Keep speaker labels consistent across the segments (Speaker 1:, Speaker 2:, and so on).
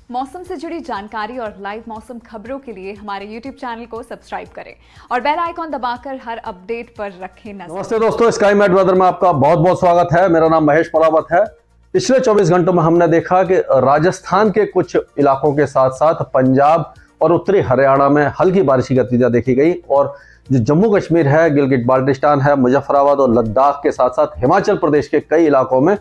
Speaker 1: मौसम से जुड़ी जानकारी और लाइव मौसम खबरों के लिए हमारे YouTube चैनल को सब्सक्राइब करें और बेल आइकॉन दबाकर हर अपडेट पर रखें नजर।
Speaker 2: नमस्ते दोस्तों, स्काई मैट वेदर में आपका बहुत बहुत स्वागत है। मेरा नाम महेश पलावत है। पिछले 24 घंटों में हमने देखा कि राजस्थान के कुछ इलाकों के साथ साथ पंजाब और उत्तरी हरियाणा में हल्की बारिश की गतिविधियां देखी गई और जो जम्मू कश्मीर है, गिलगित बाल्टिस्तान है, मुजफ्फराबाद और लद्दाख के साथ साथ हिमाचल प्रदेश के कई इलाकों में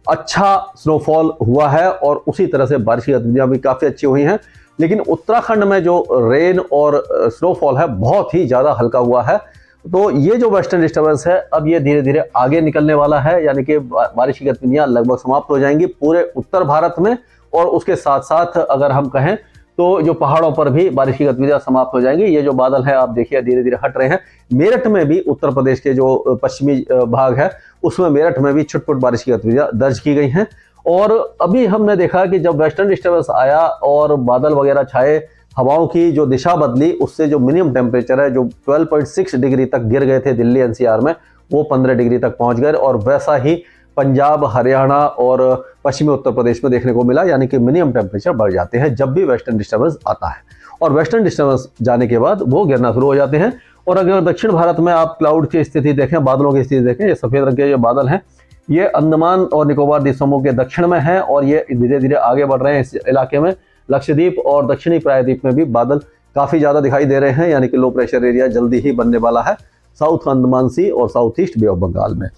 Speaker 2: अच्छा स्नोफॉल हुआ है और उसी तरह से बारिश की गतिविधियां भी काफी अच्छी हुई हैं। लेकिन उत्तराखंड में जो रेन और स्नोफॉल है बहुत ही ज्यादा हल्का हुआ है। तो ये जो वेस्टर्न डिस्टर्बेंस है अब ये धीरे धीरे आगे निकलने वाला है, यानी कि बारिश की गतिविधियां लगभग समाप्त हो जाएंगी पूरे उत्तर भारत में। और उसके साथ साथ अगर हम कहें तो जो पहाड़ों पर भी बारिश की गतिविधियां समाप्त हो जाएंगी। ये जो बादल है आप देखिए धीरे धीरे हट रहे हैं। मेरठ में भी, उत्तर प्रदेश के जो पश्चिमी भाग है उसमें मेरठ में भी छुटपुट बारिश की गतिविधियां दर्ज की गई हैं। और अभी हमने देखा कि जब वेस्टर्न डिस्टर्बेंस आया और बादल वगैरह छाए, हवाओं की जो दिशा बदली, उससे जो मिनिमम टेम्परेचर है जो 12.6 डिग्री तक गिर गए थे दिल्ली एनसीआर में, वो 15 डिग्री तक पहुंच गए। और वैसा ही पंजाब, हरियाणा और पश्चिमी उत्तर प्रदेश में देखने को मिला, यानी कि मिनिमम टेम्परेचर बढ़ जाते हैं जब भी वेस्टर्न डिस्टर्बेंस आता है। और वेस्टर्न डिस्टर्बेंस जाने के बाद वो गिरना शुरू हो जाते हैं। और अगर दक्षिण भारत में आप क्लाउड की स्थिति देखें, बादलों की स्थिति देखें, ये सफेद रंग के जो बादल हैं ये अंडमान और निकोबार द्वीप समूह के दक्षिण में हैं और ये धीरे धीरे आगे बढ़ रहे हैं इस इलाके में। लक्षद्वीप और दक्षिणी प्रायद्वीप में भी बादल काफी ज्यादा दिखाई दे रहे हैं, यानी कि लो प्रेशर एरिया जल्दी ही बनने वाला है साउथ अंडमान सी और south east bay of Bengal में।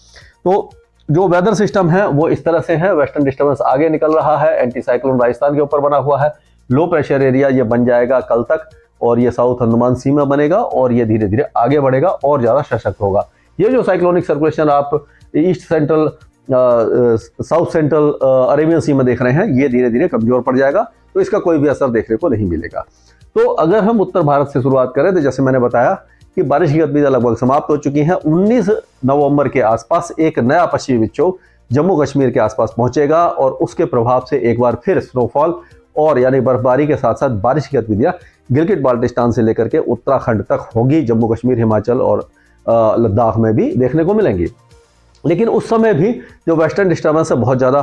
Speaker 2: तो जो वेदर सिस्टम है वो इस तरह से है। वेस्टर्न डिस्टर्बेंस आगे निकल रहा है, एंटी साइक्लोन राजस्थान के ऊपर बना हुआ है। लो प्रेशर एरिया ये बन जाएगा कल तक और ये साउथ अंडमान सी में बनेगा और ये धीरे धीरे आगे बढ़ेगा और ज्यादा सशक्त होगा। ये जो साइक्लोनिक सर्कुलेशन आप east central, south central Arabian sea में देख रहे हैं, ये धीरे धीरे कमजोर पड़ जाएगा, तो इसका कोई भी असर देखने को नहीं मिलेगा। तो अगर हम उत्तर भारत से शुरुआत करें तो जैसे मैंने बताया कि बारिश की गतिविधियां लगभग समाप्त हो चुकी हैं। 19 नवंबर के आसपास एक नया पश्चिमी विक्षोभ जम्मू कश्मीर के आसपास पहुंचेगा और उसके प्रभाव से एक बार फिर स्नोफॉल और यानी बर्फबारी के साथ साथ बारिश की गतिविधियां गिलगित बाल्टिस्तान से लेकर के उत्तराखंड तक होगी। जम्मू कश्मीर, हिमाचल और लद्दाख में भी देखने को मिलेंगी। लेकिन उस समय भी जो वेस्टर्न डिस्टर्बेंस है बहुत ज़्यादा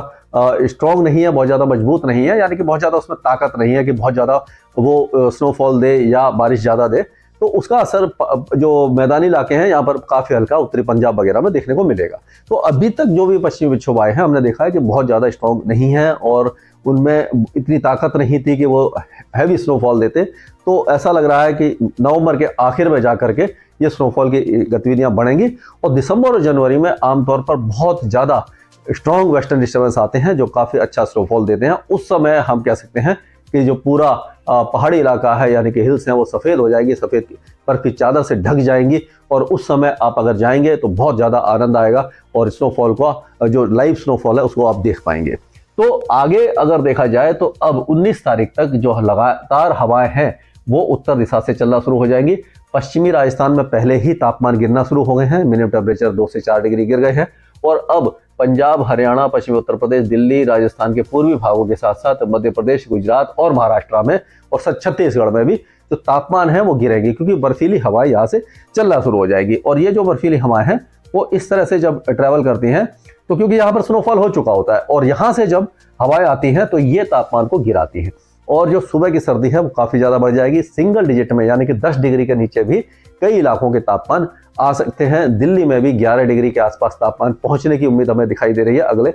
Speaker 2: स्ट्रॉन्ग नहीं है, बहुत ज़्यादा मजबूत नहीं है, यानी कि बहुत ज़्यादा उसमें ताकत नहीं है कि बहुत ज़्यादा वो स्नोफॉल दे या बारिश ज़्यादा दे। तो उसका असर जो मैदानी इलाके हैं यहाँ पर काफ़ी हल्का उत्तरी पंजाब वगैरह में देखने को मिलेगा। तो अभी तक जो भी पश्चिमी विक्षोभ आए हैं हमने देखा है कि बहुत ज़्यादा स्ट्रॉन्ग नहीं है और उनमें इतनी ताकत नहीं थी कि वो हैवी स्नोफॉल देते। तो ऐसा लग रहा है कि नवंबर के आखिर में जाकर के ये स्नोफॉल की गतिविधियां बढ़ेंगी और दिसंबर और जनवरी में आमतौर पर बहुत ज़्यादा स्ट्रॉन्ग वेस्टर्न डिस्टर्बेंस आते हैं जो काफ़ी अच्छा स्नोफॉल देते हैं। उस समय हम कह सकते हैं कि जो पूरा पहाड़ी इलाका है यानी कि हिल्स हैं वो सफ़ेद हो जाएगी, सफ़ेद बर्फ की चादर से ढक जाएंगी और उस समय आप अगर जाएंगे तो बहुत ज़्यादा आनंद आएगा और स्नोफॉल का जो लाइव स्नोफॉल है उसको आप देख पाएंगे। तो आगे अगर देखा जाए तो अब 19 तारीख तक जो लगातार हवाएं हैं वो उत्तर दिशा से चलना शुरू हो जाएंगी। पश्चिमी राजस्थान में पहले ही तापमान गिरना शुरू हो गए हैं, मिनिमम टेम्परेचर 2 से 4 डिग्री गिर गए हैं। और अब पंजाब, हरियाणा, पश्चिमी उत्तर प्रदेश, दिल्ली, राजस्थान के पूर्वी भागों के साथ साथ मध्य प्रदेश, गुजरात और महाराष्ट्र में और छत्तीसगढ़ में भी जो तापमान है वो गिरेगी, क्योंकि बर्फीली हवाएं यहाँ से चलना शुरू हो जाएगी। और ये जो बर्फीली हवाएं हैं वो इस तरह से जब ट्रैवल करती हैं तो क्योंकि यहाँ पर स्नोफॉल हो चुका होता है और यहाँ से जब हवाएं आती हैं तो ये तापमान को गिराती हैं और जो सुबह की सर्दी है वो काफ़ी ज़्यादा बढ़ जाएगी। सिंगल डिजिट में यानी कि 10 डिग्री के नीचे भी कई इलाकों के तापमान आ सकते हैं। दिल्ली में भी 11 डिग्री के आसपास तापमान पहुंचने की उम्मीद हमें दिखाई दे रही है अगले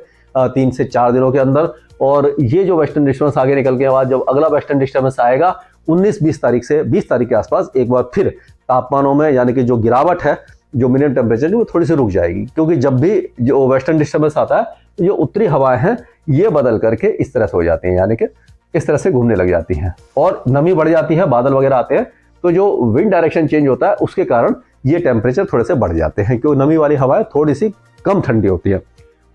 Speaker 2: 3 से 4 दिनों के अंदर। और ये जो वेस्टर्न डिस्टर्बेंस आगे निकल के बाद जब अगला वेस्टर्न डिस्टर्बेंस आएगा 19-20 तारीख से 20 तारीख के आसपास एक बार फिर तापमानों में यानी कि जो गिरावट है, जो मिनिमम टेम्परेचर वो थोड़ी सी रुक जाएगी, क्योंकि जब भी जो वेस्टर्न डिस्टर्बेंस आता है तो जो उत्तरी हवाएं हैं ये बदल करके इस तरह से हो जाती हैं, यानी कि इस तरह से घूमने लग जाती हैं और नमी बढ़ जाती है, बादल वगैरह आते हैं तो जो विंड डायरेक्शन चेंज होता है उसके कारण ये टेम्परेचर थोड़े से बढ़ जाते हैं, क्योंकि नमी वाली हवाएं थोड़ी सी कम ठंडी होती है।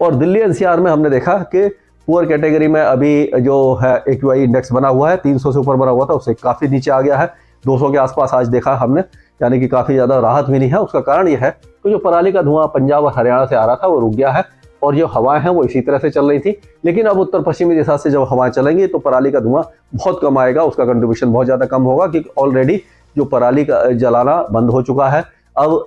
Speaker 2: और दिल्ली एनसीआर में हमने देखा कि पुअर कैटेगरी में अभी जो है एक्यूआई इंडेक्स बना हुआ है 300 से ऊपर बना हुआ था, उससे काफ़ी नीचे आ गया है, 200 के आसपास आज देखा हमने, यानी कि काफ़ी ज़्यादा राहत मिली है। उसका कारण यह है कि जो पराली का धुआं पंजाब और हरियाणा से आ रहा था वो रुक गया है और जो हवाएं हैं वो इसी तरह से चल रही थी। लेकिन अब उत्तर पश्चिमी दिशा से जब हवाएं चलेंगी तो पराली का धुआं बहुत कम आएगा, उसका कंट्रीब्यूशन बहुत ज़्यादा कम होगा, क्योंकि ऑलरेडी जो पराली का जलाना बंद हो चुका है। अब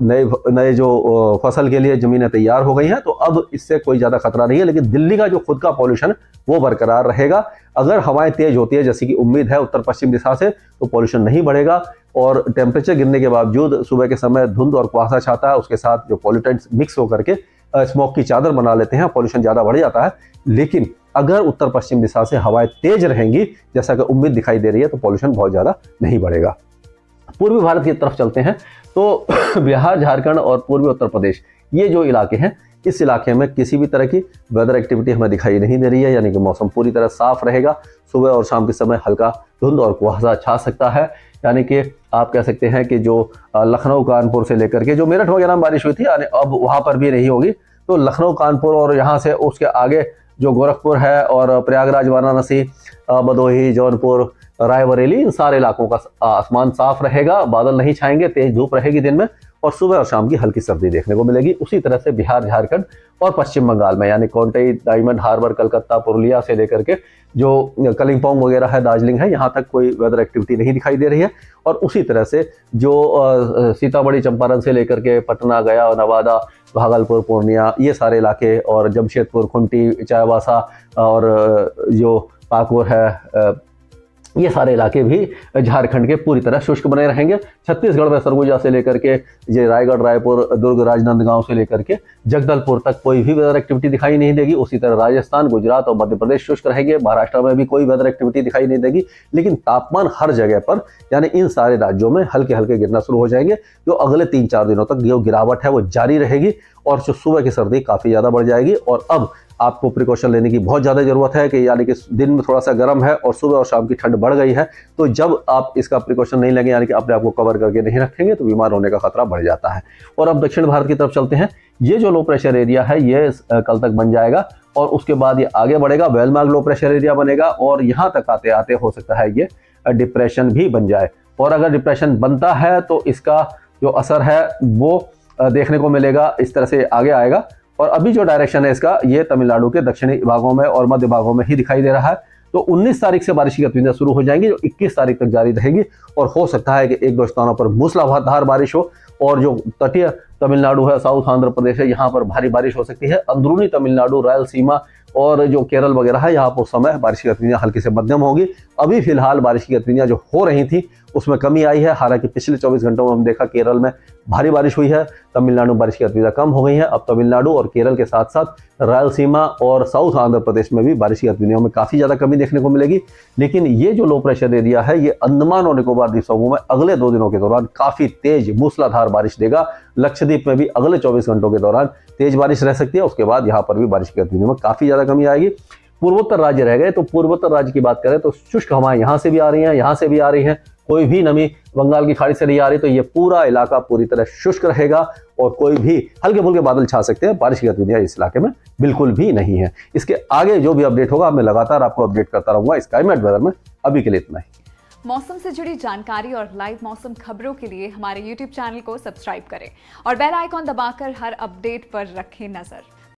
Speaker 2: नए जो फसल के लिए जमीनें तैयार हो गई हैं, तो अब इससे कोई ज़्यादा खतरा नहीं है। लेकिन दिल्ली का जो खुद का पॉल्यूशन वो बरकरार रहेगा। अगर हवाएं तेज होती है जैसी कि उम्मीद है उत्तर पश्चिम दिशा से, तो पॉल्यूशन नहीं बढ़ेगा और टेम्परेचर गिरने के बावजूद सुबह के समय धुंध और कुहासा छाता है, उसके साथ जो पॉल्यूटेंट्स मिक्स होकर के स्मोक की चादर बना लेते हैं, पॉल्यूशन ज़्यादा बढ़ जाता है। लेकिन अगर उत्तर पश्चिम दिशा से हवाएं तेज रहेंगी जैसा कि उम्मीद दिखाई दे रही है, तो पॉल्यूशन बहुत ज़्यादा नहीं बढ़ेगा। पूर्वी भारत की तरफ चलते हैं तो बिहार, झारखंड और पूर्वी उत्तर प्रदेश, ये जो इलाके हैं, इस इलाके में किसी भी तरह की वेदर एक्टिविटी हमें दिखाई नहीं दे रही है, यानी कि मौसम पूरी तरह साफ रहेगा। सुबह और शाम के समय हल्का धुंध और कुहासा छा सकता है, यानी कि आप कह सकते हैं कि जो लखनऊ, कानपुर से लेकर के जो मेरठ वगैरह में बारिश हुई थी, यानी अब वहाँ पर भी नहीं होगी। तो लखनऊ, कानपुर और यहाँ से उसके आगे जो गोरखपुर है और प्रयागराज, वाराणसी, भदोही, जौनपुर, रायबरेली, इन सारे इलाकों का आसमान साफ रहेगा, बादल नहीं छाएंगे, तेज धूप रहेगी दिन में और सुबह और शाम की हल्की सर्दी देखने को मिलेगी। उसी तरह से बिहार, झारखंड और पश्चिम बंगाल में, यानी कोंटई, डायमंड हार्बर, कलकत्ता, पुरुलिया से लेकर के जो कलिम्पोंग वगैरह है, दार्जिलिंग है, यहाँ तक कोई वेदर एक्टिविटी नहीं दिखाई दे रही है। और उसी तरह से जो सीतामढ़ी, चंपारण से लेकर के पटना, गया, नवादा, भागलपुर, पूर्णिया, ये सारे इलाके और जमशेदपुर, खुंटी, चाईबासा और जो पाकुर है, ये सारे इलाके भी झारखंड के पूरी तरह शुष्क बने रहेंगे। छत्तीसगढ़ में सरगुजा से लेकर के ये रायगढ़, रायपुर, दुर्ग, राजनांदगांव से लेकर के जगदलपुर तक कोई भी वेदर एक्टिविटी दिखाई नहीं देगी। उसी तरह राजस्थान, गुजरात और मध्य प्रदेश शुष्क रहेंगे। महाराष्ट्र में भी कोई वेदर एक्टिविटी दिखाई नहीं देगी। लेकिन तापमान हर जगह पर, यानी इन सारे राज्यों में हल्के हल्के गिरना शुरू हो जाएंगे, जो अगले 3-4 दिनों तक जो गिरावट है वो जारी रहेगी और जो सुबह की सर्दी काफ़ी ज़्यादा बढ़ जाएगी। और अब आपको प्रिकॉशन लेने की बहुत ज़्यादा ज़रूरत है कि यानी कि दिन में थोड़ा सा गर्म है और सुबह और शाम की ठंड बढ़ गई है, तो जब आप इसका प्रिकॉशन नहीं लेंगे, यानी कि अपने आप को कवर करके नहीं रखेंगे, तो बीमार होने का खतरा बढ़ जाता है। और अब दक्षिण भारत की तरफ चलते हैं। ये जो लो प्रेशर एरिया है ये कल तक बन जाएगा और उसके बाद ये आगे बढ़ेगा, वेलमार्ग लो प्रेशर एरिया बनेगा और यहाँ तक आते आते हो सकता है ये डिप्रेशन भी बन जाए। और अगर डिप्रेशन बनता है तो इसका जो असर है वो देखने को मिलेगा, इस तरह से आगे आएगा। और अभी जो डायरेक्शन है इसका, ये तमिलनाडु के दक्षिणी भागों में और मध्य भागों में ही दिखाई दे रहा है। तो 19 तारीख से बारिश की गतिविधियां शुरू हो जाएंगी, जो 21 तारीख तक जारी रहेगी और हो सकता है कि 1-2 स्थानों पर मूसलाधार बारिश हो। और जो तटीय तमिलनाडु है, साउथ आंध्र प्रदेश है, यहाँ पर भारी बारिश हो सकती है। अंदरूनी तमिलनाडु, रायलसीमा और जो केरल वगैरह है, यहाँ पर समय बारिश की गतिविधियां हल्की से मध्यम होगी। अभी फिलहाल बारिश की गतिविधियां जो हो रही थी उसमें कमी आई है। हालांकि पिछले 24 घंटों में हम देखा केरल में भारी बारिश हुई है, तमिलनाडु में बारिश की गतिविधियां कम हो गई हैं। अब तमिलनाडु और केरल के साथ साथ रायलसीमा और साउथ आंध्र प्रदेश में भी बारिश की गतिविधियों में काफ़ी ज़्यादा कमी देखने को मिलेगी। लेकिन ये जो लो प्रेशर एरिया है ये अंडमान और निकोबार द्वीप समूह में अगले 2 दिनों के दौरान काफ़ी तेज मूसलाधार बारिश देगा। लक्षद्वीप में भी अगले 24 घंटों के दौरान तेज बारिश रह सकती है। उसके बाद यहाँ पर भी बारिश की गतिविधियों में काफ़ी ज़्यादा कमी आएगी। पूर्वोत्तर राज्य रह गए, तो पूर्वोत्तर राज्य की बात करें तो शुष्क हवाएं यहाँ से भी आ रही हैं, यहाँ से भी आ रही हैं, कोई भी नमी बंगाल की खाड़ी से नहीं आ रही। तो ये पूरा इलाका पूरी तरह शुष्क रहेगा और कोई भी हल्के फुल्के बादल छा सकते हैं। बारिश की गतिविधियां इस इलाके में बिल्कुल भी नहीं है। इसके आगे जो भी अपडेट होगा मैं लगातार आपको अपडेट करता रहूंगा स्काईमेट वेदर में। अभी के लिए इतना ही।
Speaker 1: मौसम से जुड़ी जानकारी और लाइव मौसम खबरों के लिए हमारे YouTube चैनल को सब्सक्राइब करें और बेल आइकॉन दबाकर हर अपडेट पर रखें नजर।